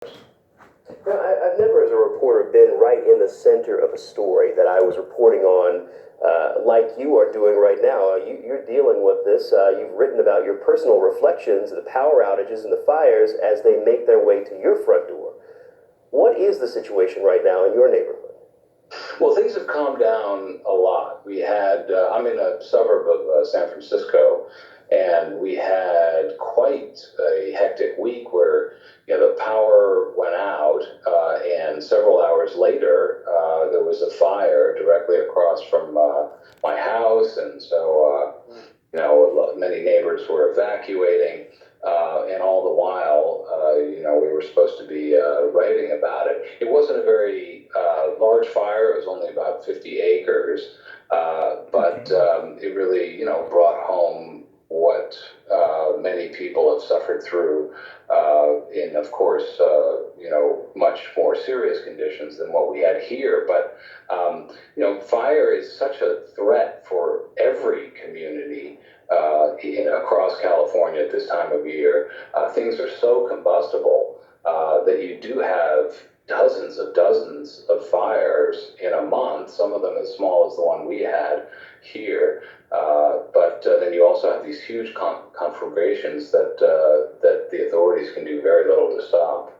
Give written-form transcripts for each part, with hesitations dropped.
No, I've never, as a reporter, been right in the center of a story that I was reporting on, like you are doing right now. You're dealing with this. You've written about your personal reflections, the power outages and the fires as they make their way to your front door. What is the situation right now in your neighborhood? Well, things have calmed down a lot. I'm in a suburb of San Francisco, and we had quite a hectic week where the power went out, and several hours later, there was a fire directly across from my house, and so many neighbors were evacuating, and all the while, we were supposed to be writing about it. It wasn't a very large fire. It was only about 50 acres, but it really, brought home what many people have suffered through in, of course, much more serious conditions than what we had here. But, fire is such a threat for every community across California at this time of year. Things are so combustible that you do have dozens of fires in a month, some of them as small as the one we had here. But then you also have these huge conflagrations that the authorities can do very little to stop.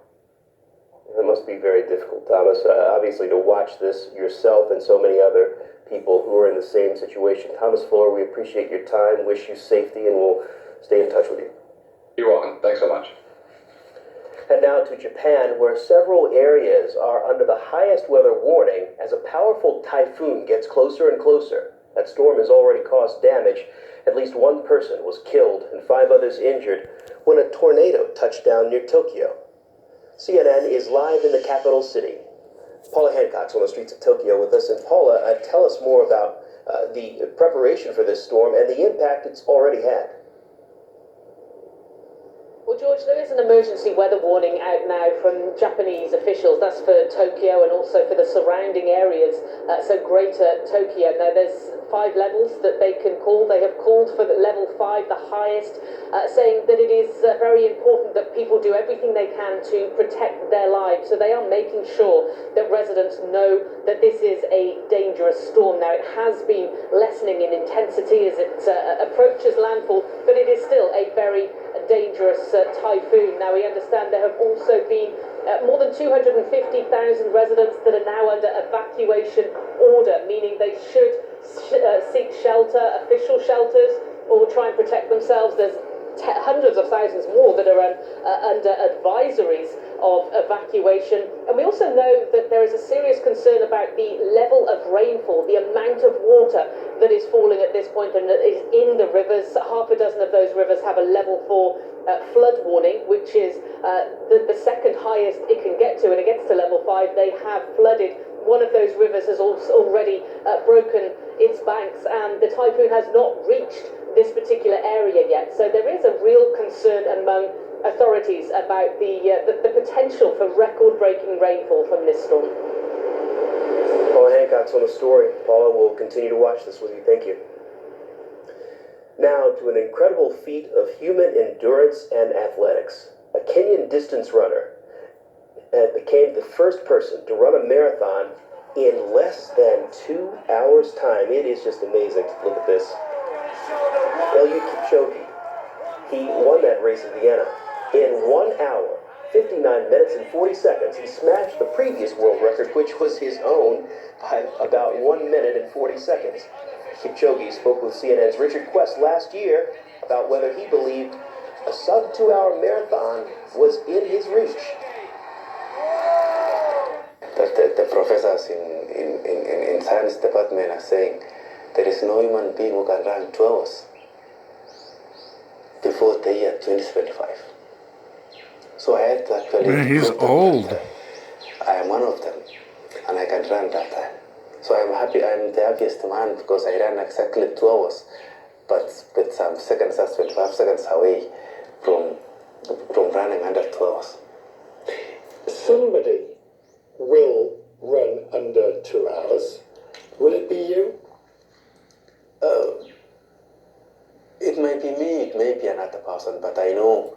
It must be very difficult, Thomas, obviously, to watch this yourself and so many other people who are in the same situation. Thomas Fuller, we appreciate your time, wish you safety, and we'll stay in touch with you. You're welcome. Thanks so much. And now to Japan, where several areas are under the highest weather warning as a powerful typhoon gets closer and closer. That storm has already caused damage. At least one person was killed and 5 others injured when a tornado touched down near Tokyo. CNN is live in the capital city. Paula Hancock's on the streets of Tokyo with us. And Paula, tell us more about the preparation for this storm and the impact it's already had. Well, George, there is an emergency weather warning out now from Japanese officials. That's for Tokyo and also for the surrounding areas, so greater Tokyo. Now, there's 5 levels that they can call. They have called for the level 5, the highest, saying that it is very important that people do everything they can to protect their lives. So they are making sure that residents know that this is a dangerous storm. Now, it has been lessening in intensity as it approaches landfall, but it is still a very dangerous typhoon. Now, we understand there have also been more than 250,000 residents that are now under evacuation order, meaning they should seek shelter, official shelters, or try and protect themselves. There's hundreds of thousands more that are under advisories of evacuation. And we also know that there is a serious concern about the level of rainfall, the amount of water that is falling at this point and that is in the rivers. Half a dozen of those rivers have a level 4 flood warning, which is the second highest it can get to, and it gets to level 5. They have flooded. One of those rivers has also already broken its banks, and the typhoon has not reached this particular area yet. So there is a real concern among authorities about the potential for record-breaking rainfall from this storm. Paula Hancock's on the story. Paula, will continue to watch this with you. Thank you. Now to an incredible feat of human endurance and athletics. A Kenyan distance runner became the first person to run a marathon in less than 2 hours' time. It is just amazing to look at this. Eliud Kipchoge, he won that race in Vienna. In 1 hour, 59 minutes and 40 seconds, he smashed the previous world record, which was his own, by about 1 minute and 40 seconds. Kipchoge spoke with CNN's Richard Quest last year about whether he believed a sub-2-hour marathon was in his reach. The professors in science department are saying there is no human being who can run 2 hours before the year 2025. So I had to actually... Man, he's old. I am one of them, and I can run that time. So I'm happy, I'm the happiest man because I ran exactly 2 hours, but with some seconds, that's 25 seconds away from running under 2 hours. Somebody will run under 2 hours. Will it be you? It may be me, it may be another person, but I know